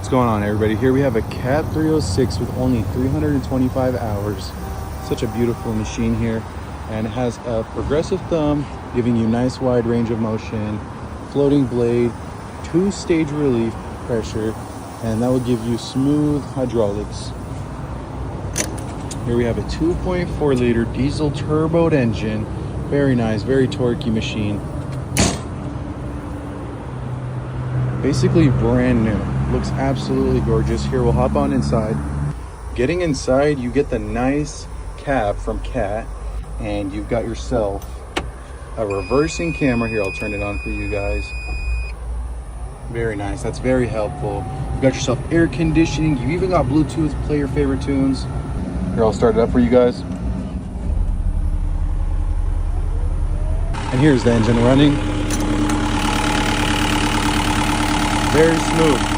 What's going on, everybody? Here we have a Cat 306 with only 325 hours. Such a beautiful machine here, and it has a progressive thumb giving you nice wide range of motion, floating blade, 2-stage relief pressure, and that will give you smooth hydraulics. Here we have a 2.4 liter diesel turboed engine. Very nice, very torquey machine. Basically brand new. Looks absolutely gorgeous. Here, we'll hop on inside. Getting inside, you get the nice cab from Cat, and you've got yourself a reversing camera. Here, I'll turn it on for you guys. Very nice. That's very helpful. You've got yourself air conditioning. You even got Bluetooth to play your favorite tunes. Here, I'll start it up for you guys. And here's the engine running. Very smooth.